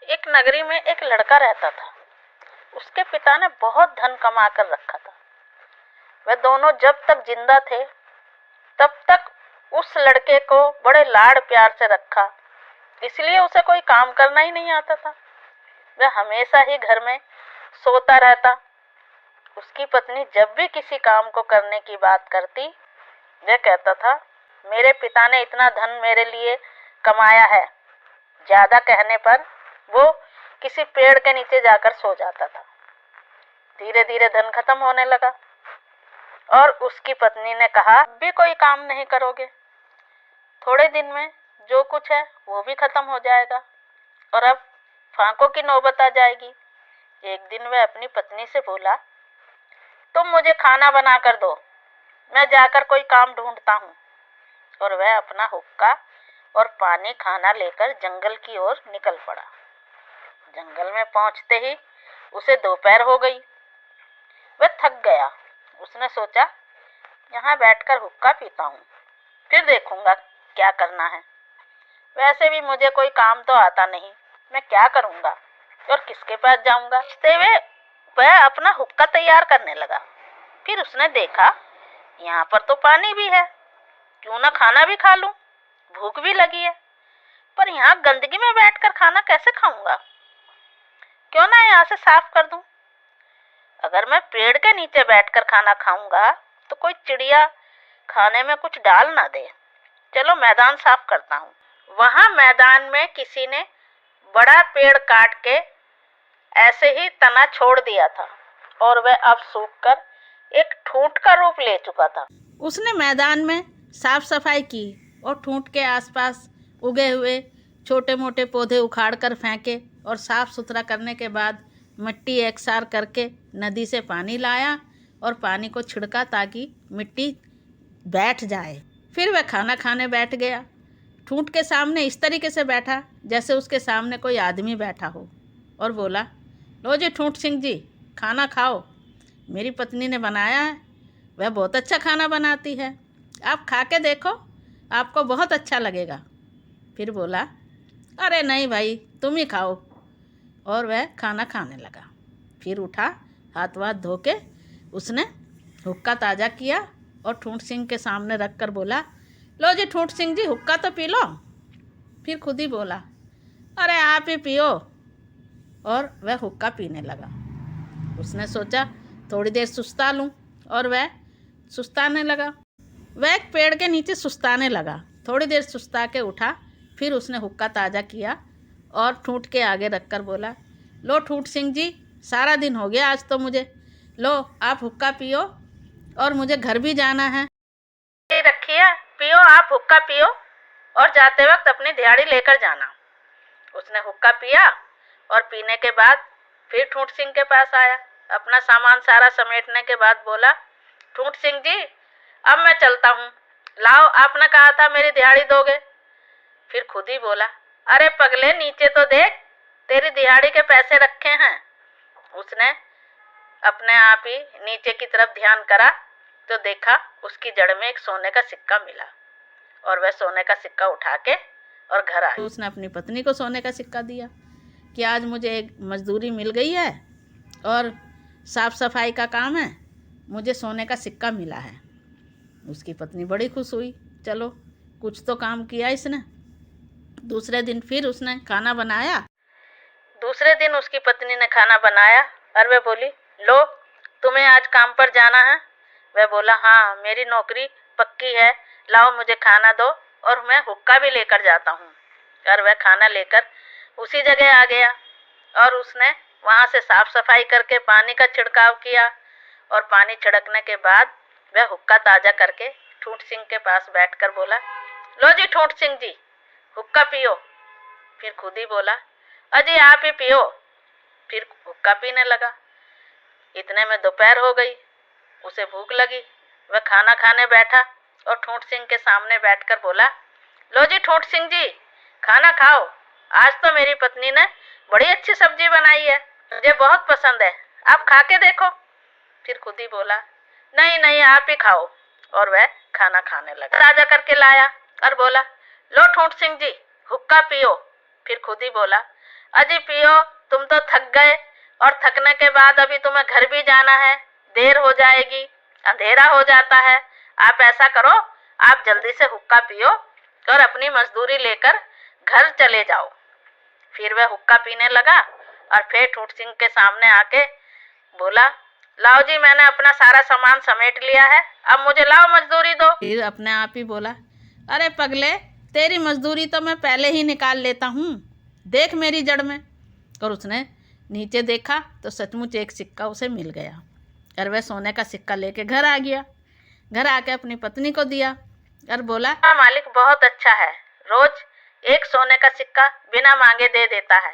एक नगरी में एक लड़का रहता था। उसके पिता ने बहुत धन कमा कर रखा था। वे दोनों जब तक जिंदा थे तब तक उस लड़के को बड़े लाड़ प्यार से रखा, इसलिए उसे कोई काम करना ही नहीं आता था। वह हमेशा ही घर में सोता रहता। उसकी पत्नी जब भी किसी काम को करने की बात करती, वह कहता था, मेरे पिता ने इतना धन मेरे लिए कमाया है। ज्यादा कहने पर वो किसी पेड़ के नीचे जाकर सो जाता था। धीरे धीरे धन खत्म होने लगा और उसकी पत्नी ने कहा, अब भी कोई काम नहीं करोगे? थोड़े दिन में जो कुछ है वो भी खत्म हो जाएगा और अब फांकों की नौबत आ जाएगी। एक दिन वह अपनी पत्नी से बोला, तुम मुझे खाना बना कर दो, मैं जाकर कोई काम ढूंढता हूँ। और वह अपना हुक्का और पानी खाना लेकर जंगल की ओर निकल पड़ा। जंगल में पहुंचते ही उसे दोपहर हो गई। वह थक गया। उसने सोचा, यहाँ बैठकर हुक्का पीता हूँ, फिर देखूंगा क्या करना है। वैसे भी मुझे कोई काम तो आता नहीं, मैं क्या करूंगा और किसके पास जाऊंगा। सोचते हुए वह अपना हुक्का तैयार करने लगा। फिर उसने देखा, यहाँ पर तो पानी भी है, क्यों ना खाना भी खा लूं, भूख भी लगी है। पर यहाँ गंदगी में बैठकर खाना कैसे खाऊंगा? क्यों ना यहाँ से साफ कर दूं। अगर मैं पेड़ के नीचे बैठकर खाना खाऊंगा तो कोई चिड़िया खाने में कुछ डाल ना दे। चलो मैदान साफ करता हूँ। वहाँ मैदान में किसी ने बड़ा पेड़ काट के ऐसे ही तना छोड़ दिया था और वह अब सूखकर एक ठूंठ का रूप ले चुका था। उसने मैदान में साफ सफाई की और ठूंठ के आसपास उगे हुए छोटे मोटे पौधे उखाड़ कर फेंके और साफ सुथरा करने के बाद मिट्टी एकसार करके नदी से पानी लाया और पानी को छिड़का ताकि मिट्टी बैठ जाए। फिर वह खाना खाने बैठ गया। ठूंठ के सामने इस तरीके से बैठा जैसे उसके सामने कोई आदमी बैठा हो और बोला, लो जी ठूंठ सिंह जी, खाना खाओ, मेरी पत्नी ने बनाया है, वह बहुत अच्छा खाना बनाती है, आप खा के देखो, आपको बहुत अच्छा लगेगा। फिर बोला, अरे नहीं भाई, तुम ही खाओ। और वह खाना खाने लगा। फिर उठा, हाथ वाथ धो के उसने हुक्का ताज़ा किया और ठूंठ सिंह के सामने रख कर बोला, लो जी ठूंठ सिंह जी, हुक्का तो पी लो। फिर खुद ही बोला, अरे आप ही पियो। और वह हुक्का पीने लगा। उसने सोचा थोड़ी देर सुस्ता लूं और वह सुस्ताने लगा। वह एक पेड़ के नीचे सुस्ताने लगा। थोड़ी देर सुस्ता के उठा, फिर उसने हुक्का ताज़ा किया और ठूंठ के आगे रखकर बोला, लो ठूंठ सिंह जी, सारा दिन हो गया आज तो मुझे, लो आप हुक्का पियो और मुझे घर भी जाना है। रखिए, पियो, आप हुक्का पियो और जाते वक्त अपनी दिहाड़ी लेकर जाना। उसने हुक्का पिया और पीने के बाद फिर ठूंठ सिंह के पास आया। अपना सामान सारा समेटने के बाद बोला, ठूंठ सिंह जी, अब मैं चलता हूँ, लाओ आपने कहा था मेरी दिहाड़ी दोगे। फिर खुद ही बोला, अरे पगले, नीचे तो देख, तेरी दिहाड़ी के पैसे रखे हैं। उसने अपने आप ही नीचे की तरफ ध्यान करा तो देखा उसकी जड़ में एक सोने का सिक्का मिला और वह सोने का सिक्का उठा के और घर आया। उसने अपनी पत्नी को सोने का सिक्का दिया कि आज मुझे एक मजदूरी मिल गई है और साफ सफाई का काम है, मुझे सोने का सिक्का मिला है। उसकी पत्नी बड़ी खुश हुई, चलो कुछ तो काम किया इसने। दूसरे दिन फिर उसने खाना बनाया। दूसरे दिन उसकी पत्नी ने खाना बनाया और वह बोली, लो तुम्हें आज काम पर जाना है। वह बोला, हाँ मेरी नौकरी पक्की है, लाओ मुझे खाना दो और मैं हुक्का भी लेकर जाता हूँ। और वह खाना लेकर उसी जगह आ गया और उसने वहाँ से साफ सफाई करके पानी का छिड़काव किया और पानी छिड़कने के बाद वह हुक्का ताज़ा करके ठूंठ सिंह के पास बैठकर बोला, लो जी ठूंठ सिंह जी, हुक्का पियो। फिर खुद ही बोला, अजी आप ही पियो। फिर हुक्का पीने लगा। इतने में दोपहर हो गई। उसे भूख लगी। वह खाना खाने बैठा और ठूंठ सिंह के सामने बैठकर बोला, लो जी ठूंठ सिंह जी, खाना खाओ, आज तो मेरी पत्नी ने बड़ी अच्छी सब्जी बनाई है, मुझे बहुत पसंद है, आप खा के देखो। फिर खुद ही बोला, नहीं नहीं आप ही खाओ। और वह खाना खाने लगा। ताजा करके लाया और बोला, लो ठूंठ सिंह जी, हुक्का पियो। फिर खुद ही बोला, अजी पियो, तुम तो थक गए और थकने के बाद अभी तुम्हें घर भी जाना है, देर हो जाएगी, अंधेरा हो जाता है। आप ऐसा करो, आप जल्दी से हुक्का पियो और अपनी मजदूरी लेकर घर चले जाओ। फिर वह हुक्का पीने लगा और फिर ठूठ सिंह के सामने आके बोला, लाओ जी, मैंने अपना सारा सामान समेट लिया है, अब मुझे लाओ मजदूरी दो। फिर अपने आप ही बोला, अरे पगले, तेरी मजदूरी तो मैं पहले ही निकाल लेता हूँ, देख मेरी जड़ में। और उसने नीचे देखा तो सचमुच एक सिक्का उसे मिल गया और वह सोने का सिक्का लेके घर आ गया। घर आके अपनी पत्नी को दिया और बोला, हाँ मालिक बहुत अच्छा है, रोज एक सोने का सिक्का बिना मांगे दे देता है।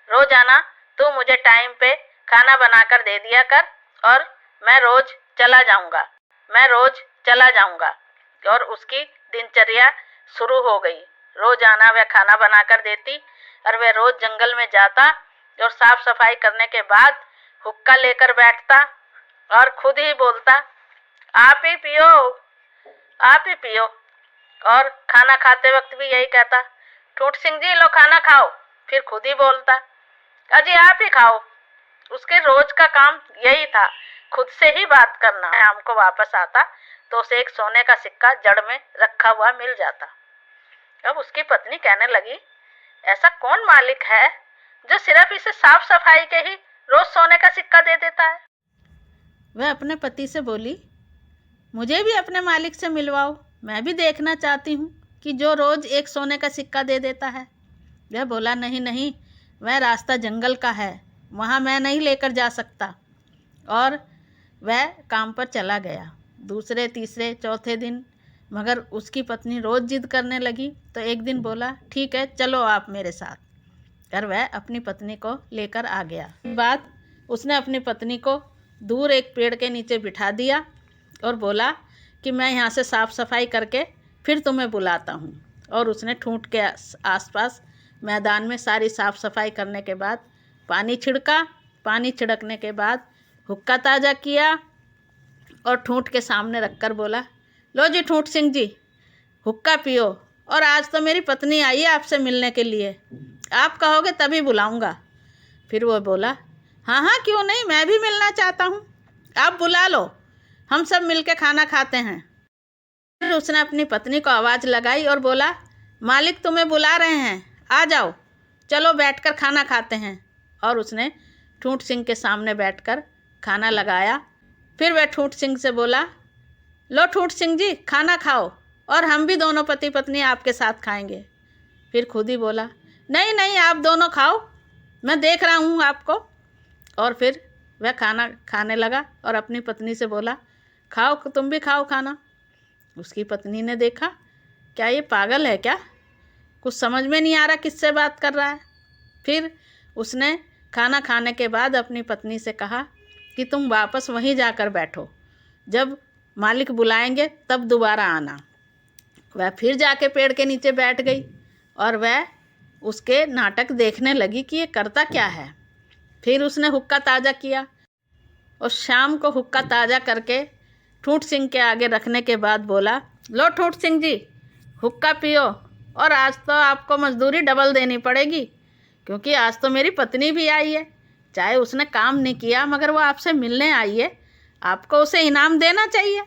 रोजाना तू मुझे टाइम पे खाना बनाकर दे दिया कर और मैं रोज चला जाऊंगा। और उसकी दिनचर्या शुरू हो गई। रोजाना वह खाना बनाकर देती और वह रोज जंगल में जाता और साफ सफाई करने के बाद हुक्का लेकर बैठता और खुद ही बोलता, आप ही पियो। और खाना खाते वक्त भी यही कहता, ठूठ सिंह जी लो खाना खाओ। फिर खुद ही बोलता, अजी आप ही खाओ। उसके रोज का काम यही था, खुद से ही बात करना। शाम को वापस आता तो उसे एक सोने का सिक्का जड़ में रखा हुआ मिल जाता। अब उसकी पत्नी कहने लगी, ऐसा कौन मालिक है जो सिर्फ इसे साफ सफाई के ही रोज सोने का सिक्का दे देता है। वह अपने पति से बोली, मुझे भी अपने मालिक से मिलवाओ, मैं भी देखना चाहती हूँ कि जो रोज एक सोने का सिक्का दे देता है। वह बोला, नहीं, वह रास्ता जंगल का है, वहाँ मैं नहीं लेकर जा सकता। और वह काम पर चला गया। दूसरे, तीसरे, चौथे दिन मगर उसकी पत्नी रोज़ जिद करने लगी तो एक दिन बोला, ठीक है चलो आप मेरे साथ। और वह अपनी पत्नी को लेकर आ गया। बाद उसने अपनी पत्नी को दूर एक पेड़ के नीचे बिठा दिया और बोला कि मैं यहाँ से साफ़ सफाई करके फिर तुम्हें बुलाता हूँ। और उसने ठूंठ के आसपास मैदान में सारी साफ़ सफाई करने के बाद पानी छिड़का। पानी छिड़कने के बाद हुक्का ताज़ा किया और ठूंठ के सामने रखकर बोला, लो जी ठूंठ सिंह जी, हुक्का पियो। और आज तो मेरी पत्नी आई है आपसे मिलने के लिए, आप कहोगे तभी बुलाऊंगा। फिर वो बोला, हाँ क्यों नहीं, मैं भी मिलना चाहता हूँ, आप बुला लो, हम सब मिलके खाना खाते हैं। फिर उसने अपनी पत्नी को आवाज़ लगाई और बोला, मालिक तुम्हें बुला रहे हैं, आ जाओ, चलो बैठकर खाना खाते हैं। और उसने ठूंठ सिंह के सामने बैठकर खाना लगाया। फिर वह ठूंठ सिंह से बोला, लो ठूंठ सिंह जी खाना खाओ और हम भी दोनों पति पत्नी आपके साथ खाएंगे। फिर खुद ही बोला, नहीं आप दोनों खाओ, मैं देख रहा हूँ आपको। और फिर वह खाना खाने लगा और अपनी पत्नी से बोला, खाओ तुम भी खाओ खाना। उसकी पत्नी ने देखा, क्या ये पागल है क्या, कुछ समझ में नहीं आ रहा किससे बात कर रहा है। फिर उसने खाना खाने के बाद अपनी पत्नी से कहा कि तुम वापस वहीं जाकर बैठो, जब मालिक बुलाएंगे तब दोबारा आना। वह फिर जाके पेड़ के नीचे बैठ गई और वह उसके नाटक देखने लगी कि ये करता क्या है। फिर उसने हुक्का ताज़ा किया और शाम को हुक्का ताज़ा करके ठूंठ सिंह के आगे रखने के बाद बोला, लो ठूंठ सिंह जी हुक्का पियो और आज तो आपको मजदूरी डबल देनी पड़ेगी, क्योंकि आज तो मेरी पत्नी भी आई है। चाहे उसने काम नहीं किया मगर वो आपसे मिलने आई है, आपको उसे इनाम देना चाहिए।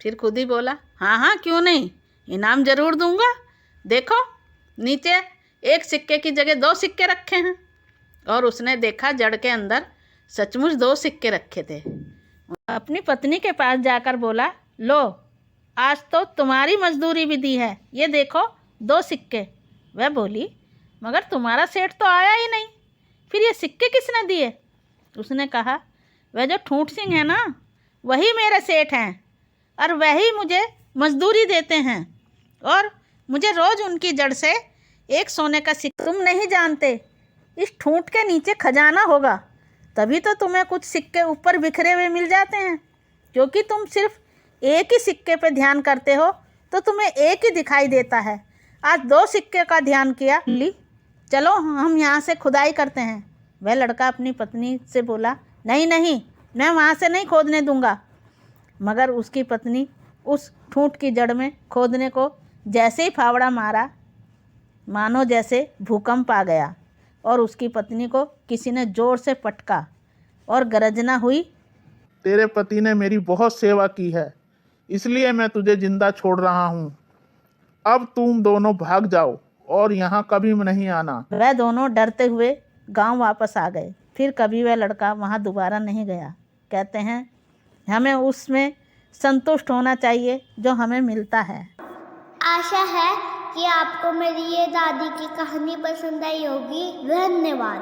फिर खुद ही बोला, हाँ क्यों नहीं, इनाम ज़रूर दूंगा। देखो नीचे एक सिक्के की जगह 2 सिक्के रखे हैं। और उसने देखा जड़ के अंदर सचमुच 2 सिक्के रखे थे। अपनी पत्नी के पास जाकर बोला, लो आज तो तुम्हारी मजदूरी भी दी है, ये देखो 2 सिक्के। वह बोली, मगर तुम्हारा सेठ तो आया ही नहीं, फिर ये सिक्के किसने दिए। उसने कहा, वह जो ठूंठ सिंह है ना, वही मेरे सेठ हैं और वही मुझे मजदूरी देते हैं और मुझे रोज़ उनकी जड़ से एक सोने का सिक्का। तुम नहीं जानते इस ठूंठ के नीचे खजाना होगा, तभी तो तुम्हें कुछ सिक्के ऊपर बिखरे हुए मिल जाते हैं, क्योंकि तुम सिर्फ एक ही सिक्के पे ध्यान करते हो तो तुम्हें एक ही दिखाई देता है। आज 2 सिक्के का ध्यान किया, चलो हम यहाँ से खुदाई करते हैं। वह लड़का अपनी पत्नी से बोला, नहीं मैं वहाँ से नहीं खोदने दूंगा। मगर उसकी पत्नी उस ठूंठ की जड़ में खोदने को जैसे ही फावड़ा मारा, मानो जैसे भूकंप आ गया। और उसकी पत्नी को किसी ने जोर से पटका और गर्जना हुई, तेरे पति ने मेरी बहुत सेवा की है, इसलिए मैं तुझे जिंदा छोड़ रहा हूँ। अब तुम दोनों भाग जाओ और यहाँ कभी नहीं आना। वह दोनों डरते हुए गांव वापस आ गए। फिर कभी वह लड़का वहां दोबारा नहीं गया। कहते हैं हमें उसमें संतुष्ट होना चाहिए जो हमें मिलता है। आशा है कि आपको मेरी ये दादी की कहानी पसंद आई होगी। धन्यवाद।